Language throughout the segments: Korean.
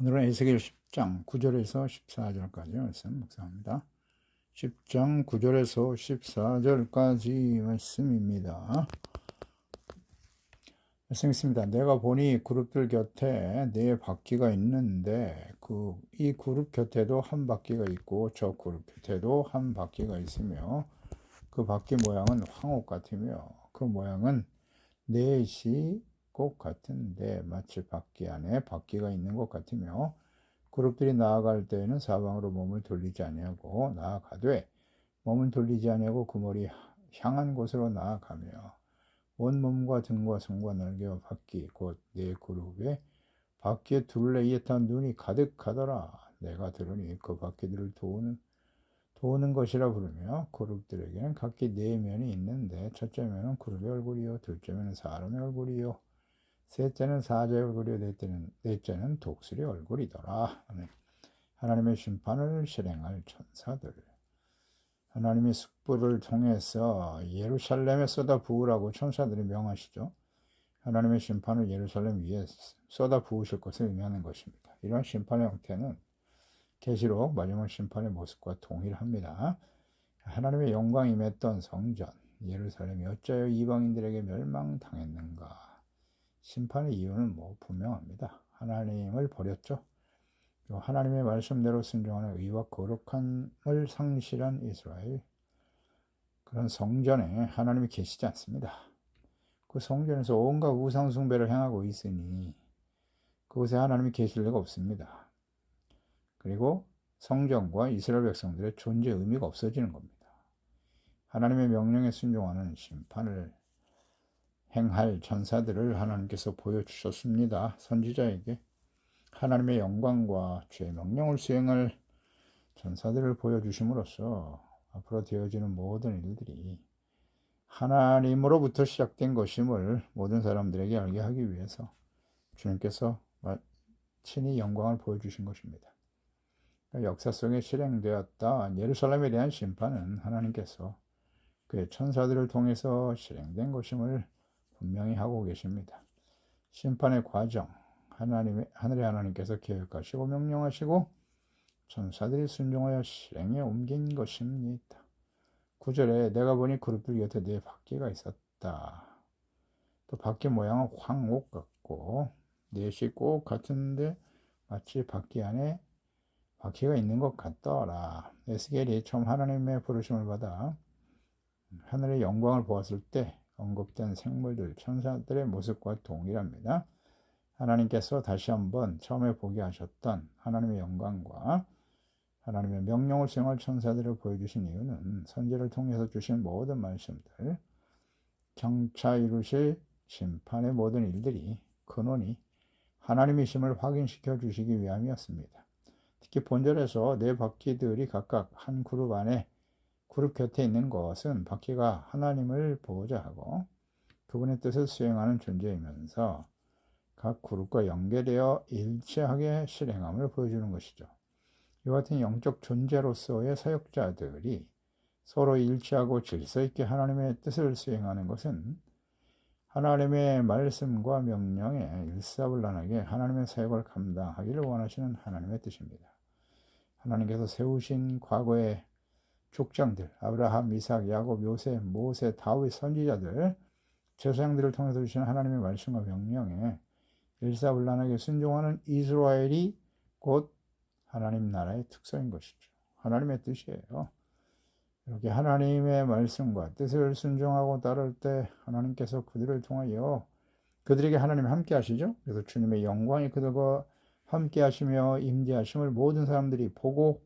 오늘은 에스겔 10장 9절에서 14절까지 말씀 묵상합니다. 10장 9절에서 14절까지 말씀입니다. 말씀 있습니다. 내가 보니 그룹들 곁에 네 바퀴가 있는데 이 그룹 곁에도 한 바퀴가 있고 저 그룹 곁에도 한 바퀴가 있으며 그 바퀴 모양은 황옥 같으며 그 모양은 넷이 꼭 같은데 마치 바퀴 안에 바퀴가 있는 것 같으며 그룹들이 나아갈 때에는 사방으로 몸을 돌리지 아니하고 나아가되 몸을 돌리지 아니하고 그 머리 향한 곳으로 나아가며 온 몸과 등과 손과 날개와 바퀴 곧 네 그룹에 바퀴의 둘레에 탄 눈이 가득하더라. 내가 들으니 그 바퀴들을 도우는 것이라 부르며 그룹들에게는 각기 네 면이 있는데 첫째 면은 그룹의 얼굴이요 둘째 면은 사람의 얼굴이요 셋째는 사자의 얼굴이요 넷째는 독수리의 얼굴이더라. 하나님의 심판을 실행할 천사들, 하나님의 숙부를 통해서 예루살렘에 쏟아 부으라고 천사들이 명하시죠. 하나님의 심판을 예루살렘 위에 쏟아 부으실 것을 의미하는 것입니다. 이러한 심판의 형태는 계시록 마지막 심판의 모습과 동일합니다. 하나님의 영광이 임했던 성전 예루살렘이 어찌하여 이방인들에게 멸망당했는가? 심판의 이유는 분명합니다. 하나님을 버렸죠. 하나님의 말씀대로 순종하는 의와 거룩함을 상실한 이스라엘, 그런 성전에 하나님이 계시지 않습니다. 그 성전에서 온갖 우상 숭배를 행하고 있으니 그곳에 하나님이 계실 리가 없습니다. 그리고 성전과 이스라엘 백성들의 존재 의미가 없어지는 겁니다. 하나님의 명령에 순종하는 심판을 행할 천사들을 하나님께서 보여주셨습니다. 선지자에게 하나님의 영광과 주의 명령을 수행할 천사들을 보여주심으로써 앞으로 되어지는 모든 일들이 하나님으로부터 시작된 것임을 모든 사람들에게 알게 하기 위해서 주님께서 친히 영광을 보여주신 것입니다. 역사 속에 실행되었다 예루살렘에 대한 심판은 하나님께서 그의 천사들을 통해서 실행된 것임을 분명히 하고 계십니다. 심판의 과정, 하늘의 하나님께서 계획하시고 명령하시고 천사들이 순종하여 실행에 옮긴 것입니다. 9절에 내가 보니 그룹들 곁에 네 바퀴가 있었다. 또 바퀴 모양은 황옥 같고 넷이 꼭 같은데 마치 바퀴 안에 바퀴가 있는 것 같더라. 에스겔이 처음 하나님의 부르심을 받아 하늘의 영광을 보았을 때 언급된 생물들, 천사들의 모습과 동일합니다. 하나님께서 다시 한번 처음에 보게 하셨던 하나님의 영광과 하나님의 명령을 수행할 천사들을 보여주신 이유는 선지를 통해서 주신 모든 말씀들, 경차 이루실 심판의 모든 일들이 근원이 하나님이심을 확인시켜 주시기 위함이었습니다. 특히 본절에서 네 바퀴들이 각각 한 그룹 곁에 있는 것은 바퀴가 하나님을 보호자 하고 그분의 뜻을 수행하는 존재이면서 각 그룹과 연계되어 일치하게 실행함을 보여주는 것이죠. 이와 같은 영적 존재로서의 사역자들이 서로 일치하고 질서 있게 하나님의 뜻을 수행하는 것은 하나님의 말씀과 명령에 일사불란하게 하나님의 사역을 감당하기를 원하시는 하나님의 뜻입니다. 하나님께서 세우신 과거의 족장들, 아브라함, 이삭, 야곱, 요셉, 모세, 다윗, 선지자들, 제사장들을 통해서 주신 하나님의 말씀과 명령에 일사불란하게 순종하는 이스라엘이 곧 하나님 나라의 특성인 것이죠. 하나님의 뜻이에요. 이렇게 하나님의 말씀과 뜻을 순종하고 따를 때 하나님께서 그들을 통하여 그들에게 하나님이 함께 하시죠. 그래서 주님의 영광이 그들과 함께 하시며 임재하심을 모든 사람들이 보고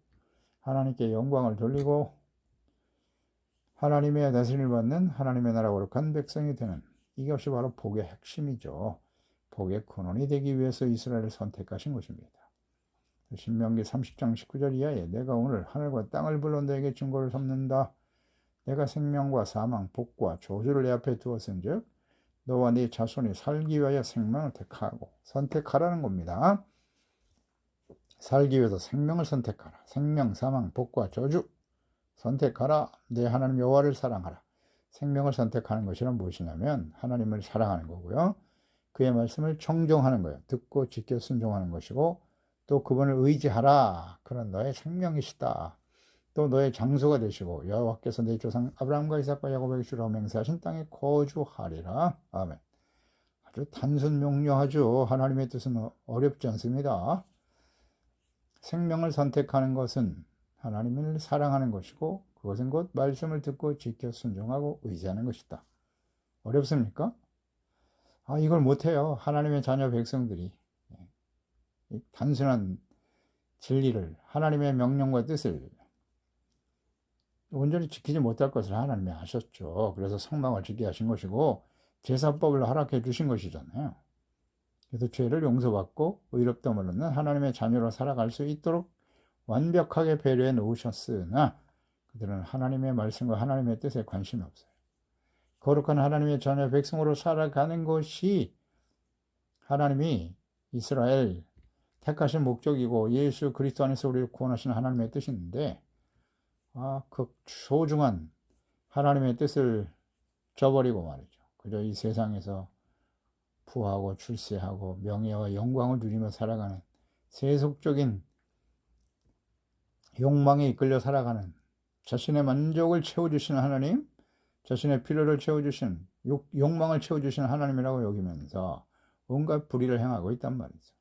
하나님께 영광을 돌리고 하나님의 다스림을 받는 하나님의 나라 거룩한 백성이 되는 이것이 바로 복의 핵심이죠. 복의 근원이 되기 위해서 이스라엘을 선택하신 것입니다. 신명기 30장 19절 이하에 내가 오늘 하늘과 땅을 불러 너에게 증거를 삼는다. 내가 생명과 사망, 복과 저주를 내 앞에 두었은즉 너와 네 자손이 살기 위하여 생명을 택하고 선택하라는 겁니다. 살기 위해서 생명을 선택하라. 생명, 사망, 복과 저주 선택하라. 내 하나님 여호와를 사랑하라. 생명을 선택하는 것이란 무엇이냐면 하나님을 사랑하는 거고요. 그의 말씀을 청종하는 거예요. 듣고 지켜 순종하는 것이고 또 그분을 의지하라. 그는 너의 생명이시다. 또 너의 장수가 되시고 여호와께서 내 조상 아브라함과 이삭과 야곱에게 주라고 맹세하신 땅에 거주하리라. 아멘. 아주 단순 명료하죠. 하나님의 뜻은 어렵지 않습니다. 생명을 선택하는 것은 하나님을 사랑하는 것이고 그것은 곧 말씀을 듣고 지켜 순종하고 의지하는 것이다. 어렵습니까? 이걸 못해요. 하나님의 자녀 백성들이 단순한 진리를, 하나님의 명령과 뜻을 온전히 지키지 못할 것을 하나님이 아셨죠. 그래서 성막을 지게 하신 것이고 제사법을 허락해 주신 것이잖아요. 그래서 죄를 용서받고 의롭다함을 얻는 하나님의 자녀로 살아갈 수 있도록 완벽하게 배려해 놓으셨으나 그들은 하나님의 말씀과 하나님의 뜻에 관심이 없어요. 거룩한 하나님의 자녀 백성으로 살아가는 것이 하나님이 이스라엘 택하신 목적이고 예수 그리스도 안에서 우리를 구원하시는 하나님의 뜻인데 그 소중한 하나님의 뜻을 저버리고 말이죠. 그저 이 세상에서 부하고 출세하고 명예와 영광을 누리며 살아가는 세속적인 욕망에 이끌려 살아가는 자신의 만족을 채워주시는 하나님, 자신의 필요를 채워주신 욕망을 채워주시는 하나님이라고 여기면서 온갖 불의를 행하고 있단 말이죠.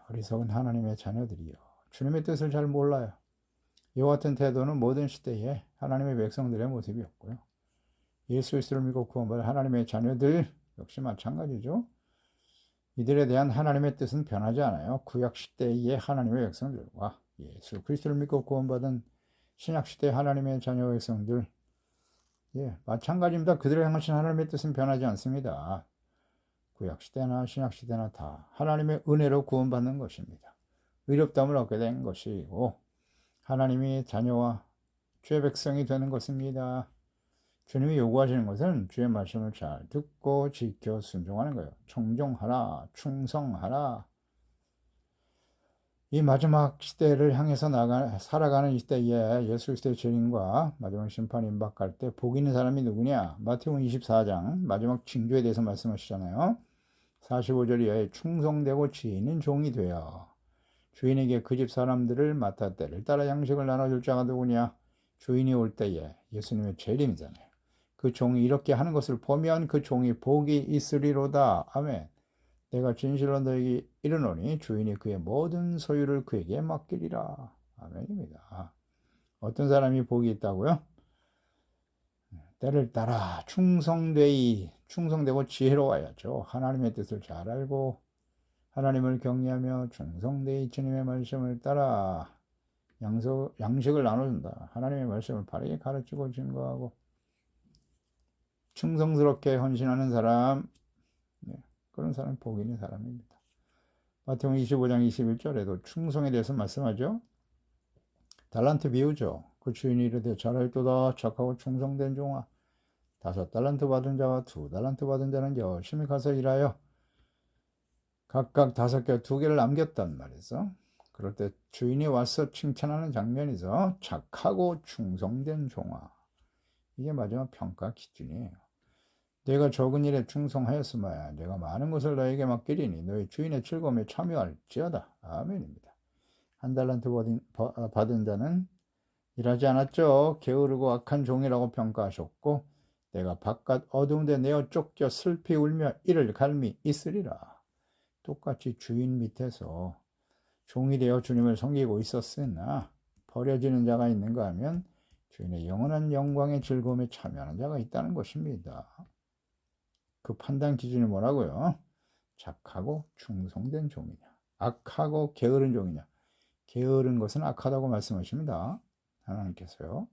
어리석은 하나님의 자녀들이요. 주님의 뜻을 잘 몰라요. 이와 같은 태도는 모든 시대에 하나님의 백성들의 모습이었고요. 예수 그리스도를 믿고 구원받은 하나님의 자녀들 역시 마찬가지죠. 이들에 대한 하나님의 뜻은 변하지 않아요. 구약 시대의 하나님의 백성들과 예수 그리스도를 믿고 구원받은 신약 시대의 하나님의 자녀 백성들 마찬가지입니다. 그들의 행하신 하나님의 뜻은 변하지 않습니다. 구약 시대나 신약 시대나 다 하나님의 은혜로 구원받는 것입니다. 의롭다함을 얻게 된 것이고 하나님이 자녀와 주의 백성이 되는 것입니다. 주님이 요구하시는 것은 주의 말씀을 잘 듣고 지켜 순종하는 거예요. 청종하라, 충성하라. 이 마지막 시대를 향해서 살아가는 이 시대에 예수 그리스도의 재림과 마지막 심판이 임박할 때 복 있는 사람이 누구냐? 마태복음 24장 마지막 징조에 대해서 말씀하시잖아요. 45절 이하에 충성되고 지혜 있는 종이 되어 주인에게 그 집 사람들을 맡아 때를 따라 양식을 나눠줄 자가 누구냐? 주인이 올 때에 예수님의 재림이잖아요. 그 종이 이렇게 하는 것을 보면 그 종이 복이 있으리로다. 아멘. 내가 진실로 너에게 이르노니 주인이 그의 모든 소유를 그에게 맡기리라. 아멘입니다. 어떤 사람이 복이 있다고요? 때를 따라 충성되고 지혜로워야죠. 하나님의 뜻을 잘 알고 하나님을 경외하며 충성되이 주님의 말씀을 따라 양식을 나눠준다. 하나님의 말씀을 바르게 가르치고 증거하고 충성스럽게 헌신하는 사람, 그런 사람이 복 있는 사람입니다. 마태복음 25장 21절에도 충성에 대해서 말씀하죠. 달란트 비유죠. 그 주인이 이르되 잘하였도다 착하고 충성된 종아 5달란트 받은 자와 2달란트 받은 자는 열심히 가서 일하여 각각 5개 2개를 남겼단 말이죠. 그럴 때 주인이 와서 칭찬하는 장면이죠. 착하고 충성된 종아. 이게 마지막 평가 기준이에요. 내가 적은 일에 충성하였으면 내가 많은 것을 너에게 맡기리니 너희 주인의 즐거움에 참여할지어다. 아멘입니다. 1달란트 받은 자는 일하지 않았죠. 게으르고 악한 종이라고 평가하셨고 내가 바깥 어두운데 내어 쫓겨 슬피 울며 이를 갈미 있으리라. 똑같이 주인 밑에서 종이 되어 주님을 섬기고 있었으나 버려지는 자가 있는가 하면 주인의 영원한 영광의 즐거움에 참여하는 자가 있다는 것입니다. 그 판단 기준이 뭐라고요? 착하고 충성된 종이냐, 악하고 게으른 종이냐. 게으른 것은 악하다고 말씀하십니다. 하나님께서요.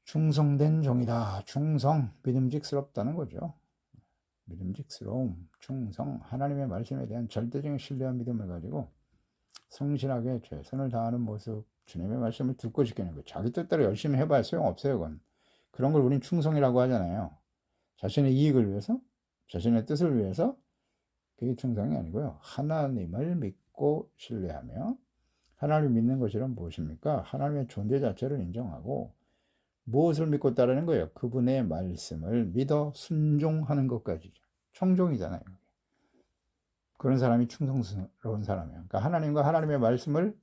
충성된 종이다. 충성, 믿음직스럽다는 거죠. 믿음직스러움, 충성, 하나님의 말씀에 대한 절대적인 신뢰와 믿음을 가지고 성실하게 최선을 다하는 모습, 주님의 말씀을 듣고 지키는 거예요. 자기 뜻대로 열심히 해봐야 소용없어요. 그런 걸 우린 충성이라고 하잖아요. 자신의 이익을 위해서, 자신의 뜻을 위해서, 그게 충성이 아니고요. 하나님을 믿고 신뢰하며, 하나님을 믿는 것이란 무엇입니까? 하나님의 존재 자체를 인정하고 무엇을 믿고 따르는 거예요? 그분의 말씀을 믿어 순종하는 것까지죠. 청종이잖아요. 그런 사람이 충성스러운 사람이에요. 그러니까 하나님과 하나님의 말씀을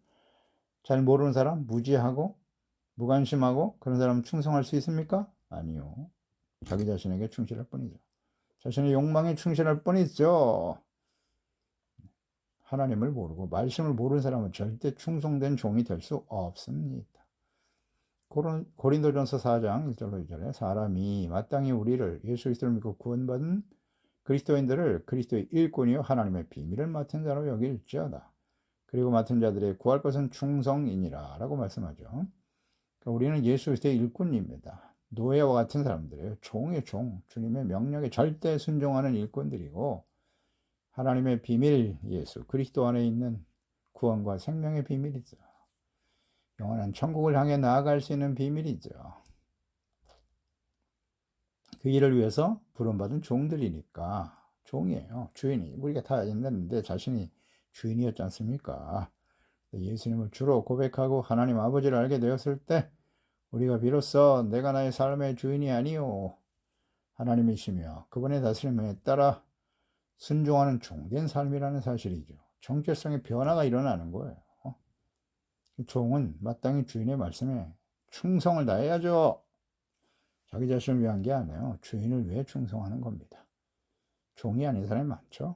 잘 모르는 사람, 무지하고 무관심하고 그런 사람은 충성할 수 있습니까? 아니요. 자기 자신에게 충실할 뿐이죠. 자신의 욕망에 충실할 뿐이죠. 하나님을 모르고 말씀을 모르는 사람은 절대 충성된 종이 될 수 없습니다. 고린도전서 4장 1절로 2절에 사람이 마땅히 우리를 예수 그리스도를 믿고 구원받은 그리스도인들을 그리스도의 일꾼이요 하나님의 비밀을 맡은 자로 여길지어다. 그리고 맡은 자들의 구할 것은 충성이니라 라고 말씀하죠. 그러니까 우리는 예수 그리스도의 일꾼입니다. 노예와 같은 사람들이에요. 종의 종, 주님의 명령에 절대 순종하는 일꾼들이고 하나님의 비밀, 예수 그리스도 안에 있는 구원과 생명의 비밀이죠. 영원한 천국을 향해 나아갈 수 있는 비밀이죠. 그 일을 위해서 부름받은 종들이니까 종이에요. 주인이. 우리가 다 있는데 자신이 주인이었지 않습니까? 예수님을 주로 고백하고 하나님 아버지를 알게 되었을 때 우리가 비로소 내가 나의 삶의 주인이 아니요 하나님이시며 그분의 다스림에 따라 순종하는 종된 삶이라는 사실이죠. 정체성의 변화가 일어나는 거예요. 종은 마땅히 주인의 말씀에 충성을 다해야죠. 자기 자신을 위한 게 아니에요. 주인을 위해 충성하는 겁니다. 종이 아닌 사람이 많죠.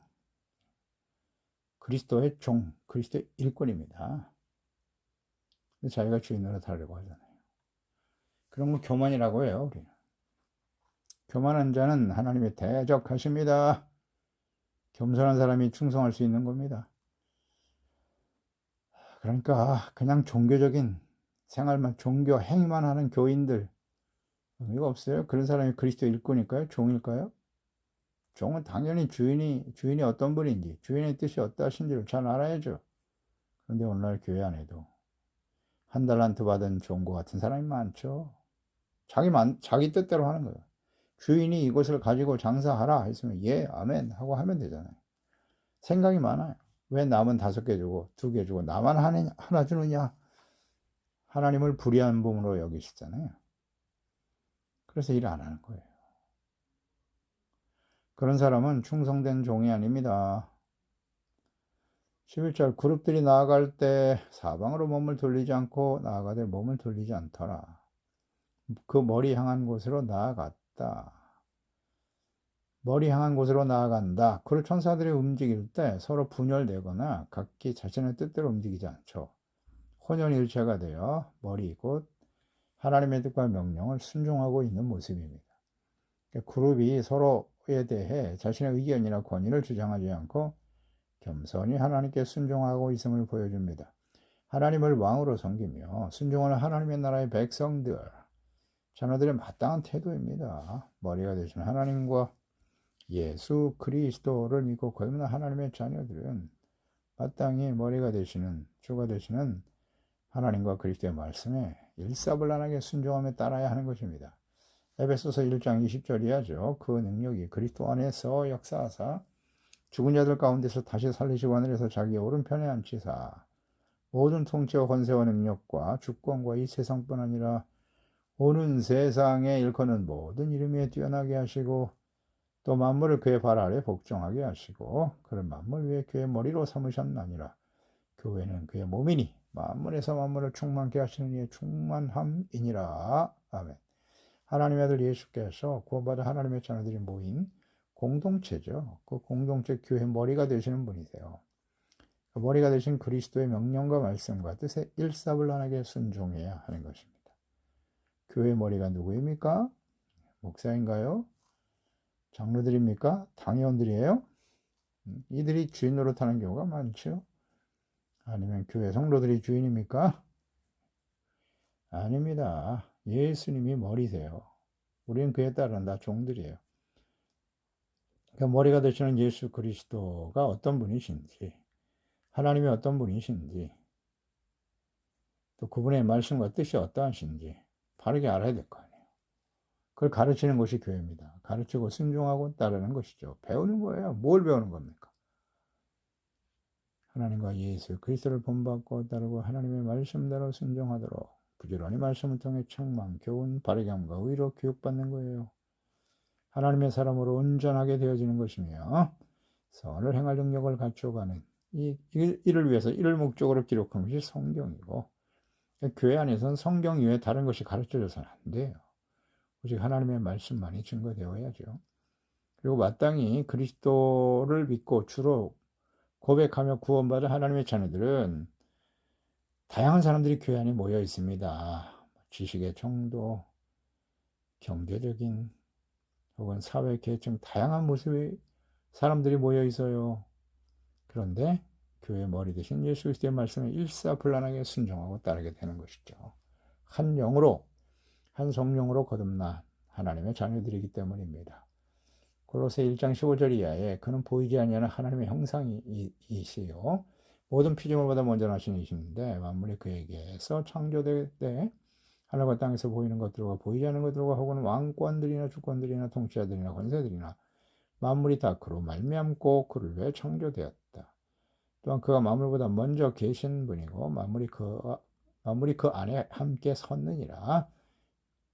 그리스도의 종, 그리스도의 일꾼입니다. 자기가 주인으로 달려고 하잖아요. 그런 거 교만이라고 해요. 우리는. 교만한 자는 하나님의 대적하십니다. 겸손한 사람이 충성할 수 있는 겁니다. 그러니까 그냥 종교적인 생활만, 종교 행위만 하는 교인들 의미가 없어요. 그런 사람이 그리스도 일꾼일까요? 종일까요? 종은 당연히 주인이 어떤 분인지, 주인의 뜻이 어떠하신지를 잘 알아야죠. 그런데 오늘날 교회 안에도 한 달란트 받은 종과 같은 사람이 많죠. 자기 뜻대로 하는 거예요. 주인이 이것을 가지고 장사하라 했으면 예, 아멘 하고 하면 되잖아요. 생각이 많아요. 왜 남은 5개 주고 2개 주고 나만 하나 주느냐? 하나님을 불의한 분으로 여기시잖아요. 그래서 일 안 하는 거예요. 그런 사람은 충성된 종이 아닙니다. 11절 그룹들이 나아갈 때 사방으로 몸을 돌리지 않고 나아가되 몸을 돌리지 않더라. 그 머리 향한 곳으로 나아갔다. 머리 향한 곳으로 나아간다. 그 천사들이 움직일 때 서로 분열되거나 각기 자신의 뜻대로 움직이지 않죠. 혼연일체가 되어 머리 곧 하나님의 뜻과 명령을 순종하고 있는 모습입니다. 그룹이 서로에 대해 자신의 의견이나 권위를 주장하지 않고 겸손히 하나님께 순종하고 있음을 보여줍니다. 하나님을 왕으로 섬기며 순종하는 하나님의 나라의 백성들, 자녀들의 마땅한 태도입니다. 머리가 되신 하나님과 예수 그리스도를 믿고 거듭난 하나님의 자녀들은 마땅히 머리가 되시는, 주가 되시는 하나님과 그리스도의 말씀에 일사불란하게 순종하며 따라야 하는 것입니다. 에베소서 1장 20절 이하죠. 그 능력이 그리스도 안에서 역사하사 죽은 자들 가운데서 다시 살리시고 하늘에서 자기 오른편에 앉히사 모든 통치와 권세와 능력과 주권과 이 세상뿐 아니라 오는 세상에 일컫는 모든 이름 위에 뛰어나게 하시고 또 만물을 그의 발 아래 복종하게 하시고 그런 만물 위에 그의 머리로 삼으셨나니라. 교회는 그의 몸이니 만물에서 만물을 충만케 하시는 이의 충만함이니라. 아멘. 하나님의 아들 예수께서 구원받은 하나님의 자녀들이 모인 공동체죠. 그 공동체 교회 머리가 되시는 분이세요. 그 머리가 되신 그리스도의 명령과 말씀과 뜻에 일사불란하게 순종해야 하는 것입니다. 교회 머리가 누구입니까? 목사인가요? 장로들입니까? 당회원들이에요? 이들이 주인 노릇하는 경우가 많죠. 아니면 교회 성도들이 주인입니까? 아닙니다. 예수님이 머리세요. 우리는 그에 따른다 종들이에요. 그러니까 머리가 되시는 예수 그리스도가 어떤 분이신지, 하나님이 어떤 분이신지, 또 그분의 말씀과 뜻이 어떠하신지 바르게 알아야 될 거 아니에요. 그걸 가르치는 것이 교회입니다. 가르치고 순종하고 따르는 것이죠. 배우는 거예요. 뭘 배우는 겁니까? 하나님과 예수 그리스도를 본받고 따르고 하나님의 말씀대로 순종하도록 부지런히 말씀을 통해 책망, 교훈, 바르게 함과 의로 교육받는 거예요. 하나님의 사람으로 온전하게 되어지는 것이며 선을 행할 능력을 갖춰가는 이를 위해서 이를 목적으로 기록한 것이 성경이고, 교회 안에서는 성경 이외에 다른 것이 가르쳐져서는 안 돼요. 오직 하나님의 말씀만이 증거되어야죠. 그리고 마땅히 그리스도를 믿고 주로 고백하며 구원받은 하나님의 자녀들은 다양한 사람들이 교회 안에 모여 있습니다. 지식의 정도, 경제적인 혹은 사회 계층 다양한 모습의 사람들이 모여 있어요. 그런데 교회 머리 대신 예수 그리스도의 말씀에 일사불란하게 순종하고 따르게 되는 것이죠. 한 영으로, 한 성령으로 거듭난 하나님의 자녀들이기 때문입니다. 골로새 1장 15절 이하에 그는 보이지 아니하는 하나님의 형상이시요 모든 피조물보다 먼저 나신 이신데 만물이 그에게서 창조될 때 하늘과 땅에서 보이는 것들과 보이지 않는 것들과 혹은 왕권들이나 주권들이나 통치자들이나 권세들이나 만물이 다 그로 말미암고 그를 위해 창조되었다. 또한 그가 만물보다 먼저 계신 분이고 만물이 그 안에 함께 섰느니라.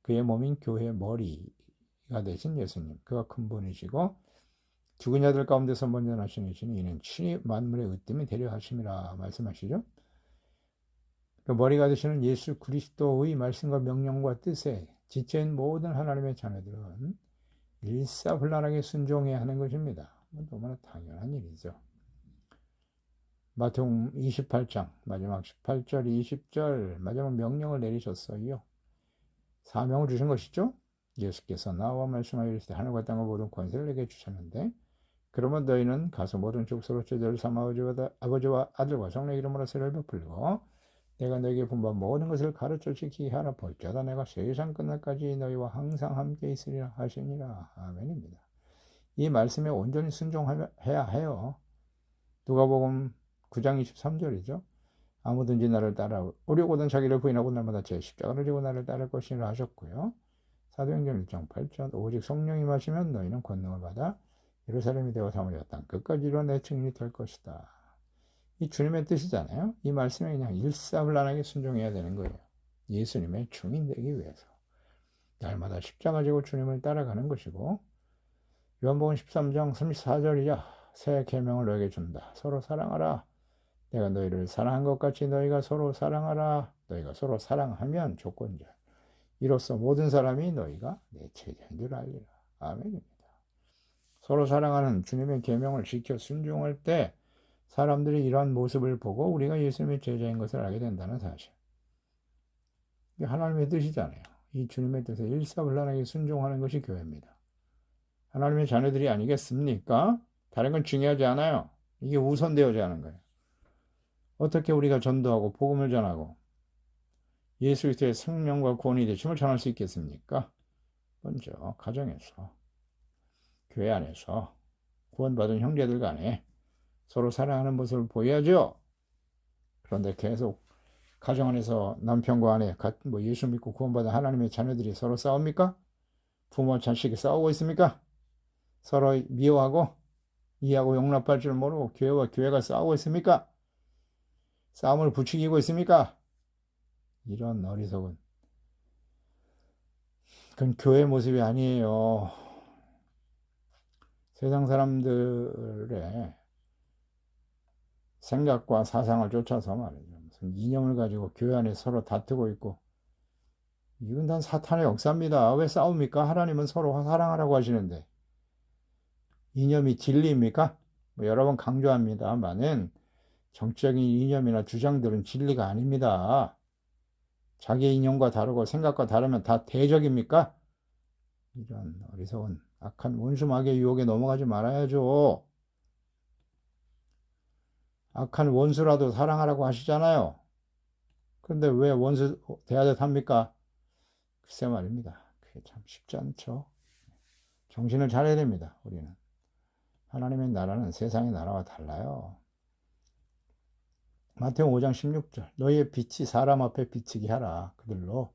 그의 몸인 교회의 머리가 되신 예수님, 그가 큰 분이시고 죽은 자들 가운데서 먼저 나신 이시니 이는 친히 만물의 으뜸이 되려 하심이라 말씀하시죠. 그 머리가 되시는 예수 그리스도의 말씀과 명령과 뜻에 지체인 모든 하나님의 자녀들은 일사불란하게 순종해야 하는 것입니다. 너무나 당연한 일이죠. 마태복음 28장 마지막 18절 20절 마지막 명령을 내리셨어요. 사명을 주신 것이죠. 예수께서 나와 말씀하여 이르시되 하늘과 땅과 모든 권세를 내게 주셨는데 그러면 너희는 가서 모든 족속으로 제자를 삼아 아버지와 아들과 성령의 이름으로 세례를 베풀고 내가 너에게 분부한 모든 것을 가르쳐 지키게 하라. 볼지어다 내가 세상 끝날까지 너희와 항상 함께 있으리라 하시니라. 아멘입니다. 이 말씀에 온전히 순종해야 해요. 누가복음 9장 23절이죠. 아무든지 나를 따라오려거든 자기를 부인하고 날마다 제 십자가를 지고 나를 따를 것이라 하셨고요. 사도행전 1장 8절 오직 성령이 마시면 너희는 권능을 받아 예루살렘이 되어 사마리아 땅 끝까지 이루어 내 증인이 될 것이다. 이 주님의 뜻이잖아요. 이 말씀에 그냥 일사불란하게 순종해야 되는 거예요. 예수님의 증인 되기 위해서 날마다 십자가 지고 주님을 따라가는 것이고, 요한복음 13장 34절이죠. 새 계명을 너에게 준다. 서로 사랑하라. 내가 너희를 사랑한 것 같이 너희가 서로 사랑하라. 너희가 서로 사랑하면 조건자. 이로써 모든 사람이 너희가 내 제자인 줄 알리라. 아멘입니다. 서로 사랑하는 주님의 계명을 지켜 순종할 때 사람들이 이러한 모습을 보고 우리가 예수님의 제자인 것을 알게 된다는 사실. 이게 하나님의 뜻이잖아요. 이 주님의 뜻에 일사불란하게 순종하는 것이 교회입니다. 하나님의 자녀들이 아니겠습니까? 다른 건 중요하지 않아요. 이게 우선되어야 하는 거예요. 어떻게 우리가 전도하고 복음을 전하고 예수 그리스도의 생명과 구원이 되심을 전할 수 있겠습니까? 먼저 가정에서, 교회 안에서 구원받은 형제들 간에 서로 사랑하는 모습을 보여야죠. 그런데 계속 가정 안에서 남편과 아내, 예수 믿고 구원받은 하나님의 자녀들이 서로 싸웁니까? 부모 자식이 싸우고 있습니까? 서로 미워하고 이해하고 용납할 줄 모르고 교회와 교회가 싸우고 있습니까? 싸움을 부추기고 있습니까? 이런 어리석은, 그건 교회 모습이 아니에요. 세상 사람들의 생각과 사상을 쫓아서 말이죠. 무슨 이념을 가지고 교회 안에 서로 다투고 있고, 이건 다 사탄의 역사입니다. 왜 싸웁니까? 하나님은 서로 사랑하라고 하시는데. 이념이 진리입니까? 여러 번 강조합니다만은 정치적인 이념이나 주장들은 진리가 아닙니다. 자기 이념과 다르고 생각과 다르면 다 대적입니까? 이런 어리석은 악한 원수마귀의 유혹에 넘어가지 말아야죠. 악한 원수라도 사랑하라고 하시잖아요. 그런데 왜 원수 대하듯 합니까? 글쎄 말입니다. 그게 참 쉽지 않죠. 정신을 차려야 됩니다. 우리는. 하나님의 나라는 세상의 나라와 달라요. 마태복음 5장 16절 너희의 빛이 사람 앞에 비치게 하라. 그들로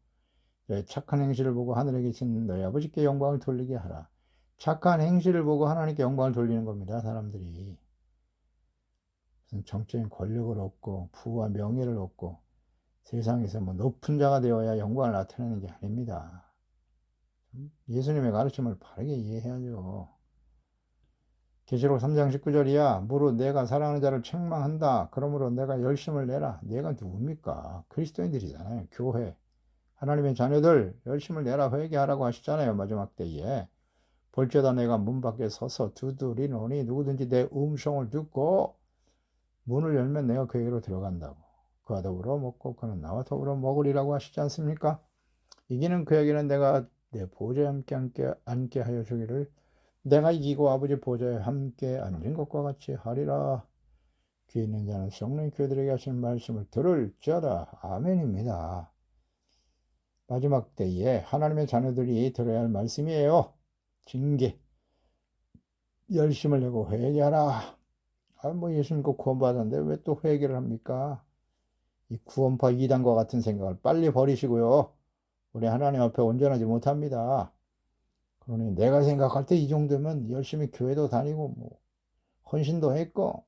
너희 착한 행실을 보고 하늘에 계신 너희 아버지께 영광을 돌리게 하라. 착한 행실을 보고 하나님께 영광을 돌리는 겁니다. 사람들이 무슨 정적인 권력을 얻고 부와 명예를 얻고 세상에서 높은 자가 되어야 영광을 나타내는 게 아닙니다. 예수님의 가르침을 바르게 이해해야죠. 계시록 3장 19절이야. 무릇 내가 사랑하는 자를 책망한다. 그러므로 내가 열심을 내라. 내가 누굽니까? 그리스도인들이잖아요. 교회. 하나님의 자녀들 열심을 내라 회개하라고 하시잖아요. 마지막 때에. 볼지어다 내가 문 밖에 서서 두드리노니 누구든지 내 음성을 듣고 문을 열면 내가 그에게로 들어간다고. 그와 더불어 먹고 그는 나와 더불어 먹으리라고 하시지 않습니까? 이기는 그에게는 내가 내 보좌에 함께 앉게 하여 주기를 내가 이기고 아버지 보좌에 함께 앉은 것과 같이 하리라. 귀 있는 자는 성령 교회들에게 하시는 말씀을 들을지어다. 아멘입니다. 마지막 때에 하나님의 자녀들이 들어야 할 말씀이에요. 징계. 열심을 내고 회개하라. 예수 믿고 구원받았는데 왜 또 회개를 합니까? 이 구원파 이단과 같은 생각을 빨리 버리시고요. 우리 하나님 앞에 온전하지 못합니다. 그러니 내가 생각할 때 이 정도면 열심히 교회도 다니고 헌신도 했고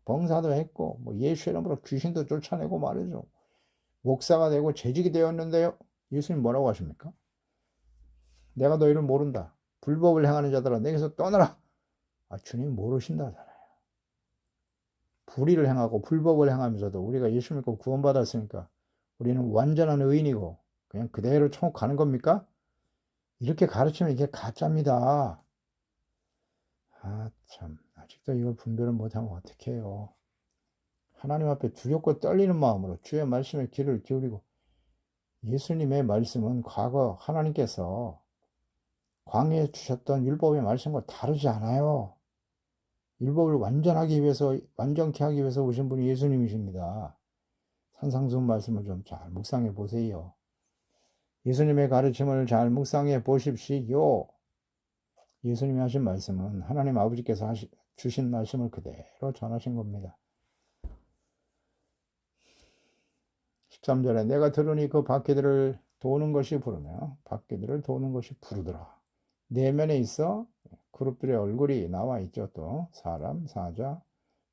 봉사도 했고 예수 이름으로 귀신도 쫓아내고 말이죠. 목사가 되고 재직이 되었는데요. 예수님 뭐라고 하십니까? 내가 너희를 모른다. 불법을 행하는 자들아 내게서 떠나라. 주님 모르신다잖아요. 불의를 행하고 불법을 행하면서도 우리가 예수 믿고 구원받았으니까 우리는 완전한 의인이고 그냥 그대로 천국 가는 겁니까? 이렇게 가르치면 이게 가짜입니다. 참 아직도 이걸 분별을 못하면 어떡해요. 하나님 앞에 두렵고 떨리는 마음으로 주의 말씀에 귀를 기울이고 예수님의 말씀은 과거 하나님께서 광야에 주셨던 율법의 말씀과 다르지 않아요. 율법을 완전하기 위해서 완전케 하기 위해서 오신 분이 예수님이십니다. 산상수훈 말씀을 좀 잘 묵상해 보세요. 예수님의 가르침을 잘 묵상해 보십시오. 예수님이 하신 말씀은 하나님 아버지께서 주신 말씀을 그대로 전하신 겁니다. 13절에 내가 들으니 그 바퀴들을 도는 것이 부르며 바퀴들을 도는 것이 부르더라. 내면에 있어 그룹들의 얼굴이 나와 있죠. 또 사람, 사자,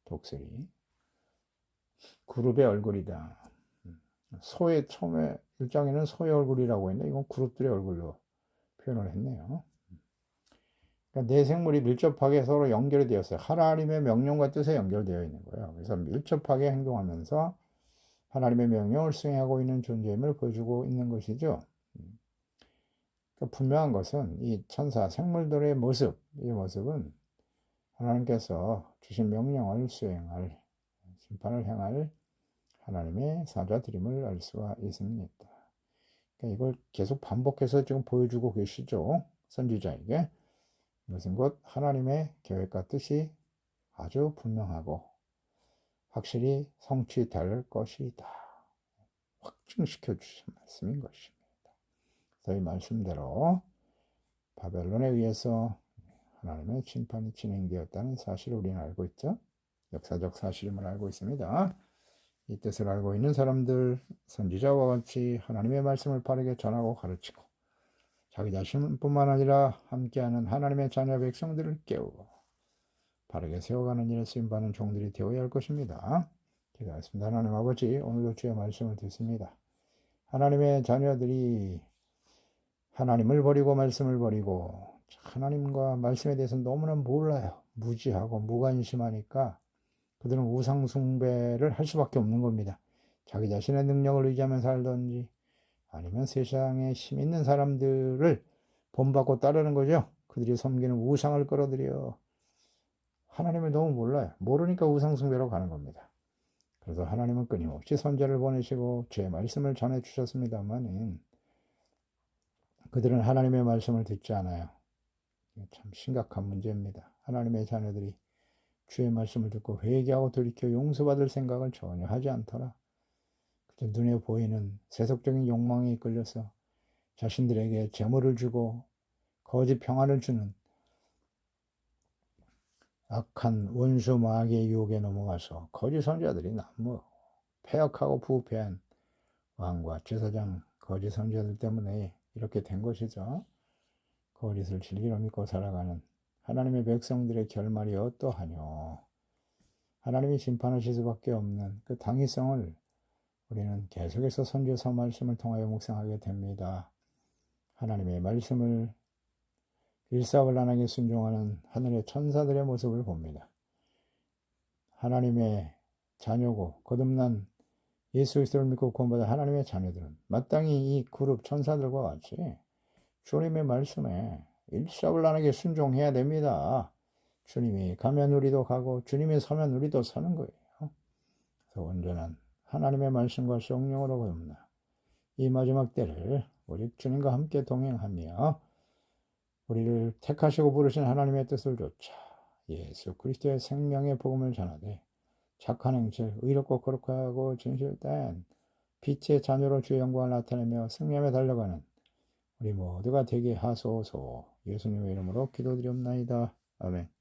독수리. 그룹의 얼굴이다. 소의 처음에 1장에는 소의 얼굴이라고 했는데 이건 그룹들의 얼굴로 표현을 했네요. 그러니까 네 생물이 밀접하게 서로 연결이 되었어요. 하나님의 명령과 뜻에 연결되어 있는 거예요. 그래서 밀접하게 행동하면서 하나님의 명령을 수행하고 있는 존재임을 보여주고 있는 것이죠. 그러니까 분명한 것은 이 천사 생물들의 모습, 이 모습은 하나님께서 주신 명령을 수행할, 심판을 행할 하나님의 사자들임을 알 수가 있습니다. 그러니까 이걸 계속 반복해서 지금 보여주고 계시죠. 선지자에게. 이것은 곧 하나님의 계획과 뜻이 아주 분명하고 확실히 성취될 것이다. 확증시켜 주신 말씀인 것입니다. 그래서 이 말씀대로 바벨론에 의해서 하나님의 심판이 진행되었다는 사실을 우리는 알고 있죠. 역사적 사실임을 알고 있습니다. 이 뜻을 알고 있는 사람들, 선지자와 같이 하나님의 말씀을 바르게 전하고 가르치고 자기 자신뿐만 아니라 함께하는 하나님의 자녀 백성들을 깨우고 바르게 세워가는 일에 쓰임받는 종들이 되어야 할 것입니다. 기도하겠습니다. 하나님 아버지, 오늘도 주의 말씀을 듣습니다. 하나님의 자녀들이 하나님을 버리고 말씀을 버리고 하나님과 말씀에 대해서 너무나 몰라요. 무지하고 무관심하니까 그들은 우상 숭배를 할 수밖에 없는 겁니다. 자기 자신의 능력을 의지하며 살든지 아니면 세상에 힘 있는 사람들을 본받고 따르는 거죠. 그들이 섬기는 우상을 끌어들여 하나님을 너무 몰라요. 모르니까 우상 숭배로 가는 겁니다. 그래서 하나님은 끊임없이 선지자를 보내시고 주의 말씀을 전해 주셨습니다만 그들은 하나님의 말씀을 듣지 않아요. 참 심각한 문제입니다. 하나님의 자녀들이 주의 말씀을 듣고 회개하고 돌이켜 용서받을 생각을 전혀 하지 않더라. 그저 눈에 보이는 세속적인 욕망에 이끌려서 자신들에게 재물을 주고 거짓 평안을 주는 악한 원수 마귀의 유혹에 넘어가서 거짓 선지자들이 너무 폐역하고 부패한 왕과 제사장 거짓 선지자들 때문에 이렇게 된 것이죠. 거짓을 진리로 믿고 살아가는 하나님의 백성들의 결말이 어떠하뇨. 하나님이 심판하실 수밖에 없는 그 당위성을 우리는 계속해서 선지서 말씀을 통하여 묵상하게 됩니다. 하나님의 말씀을 일사불란하게 순종하는 하늘의 천사들의 모습을 봅니다. 하나님의 자녀고 거듭난 예수 그리스도를 믿고 구원받은 하나님의 자녀들은 마땅히 이 그룹 천사들과 같이 주님의 말씀에 일사불란하게 순종해야 됩니다. 주님이 가면 우리도 가고 주님이 서면 우리도 서는 거예요. 그래서 온전한 하나님의 말씀과 성령으로 거듭나 이 마지막 때를 우리 주님과 함께 동행하며 우리를 택하시고 부르신 하나님의 뜻을 좇아 예수 그리스도의 생명의 복음을 전하되 착한 행실, 의롭고 거룩하고 진실된 빛의 자녀로 주의 영광을 나타내며 승리함에 달려가는 우리 모두가 되게 하소서. 예수님의 이름으로 기도드리옵나이다. 아멘.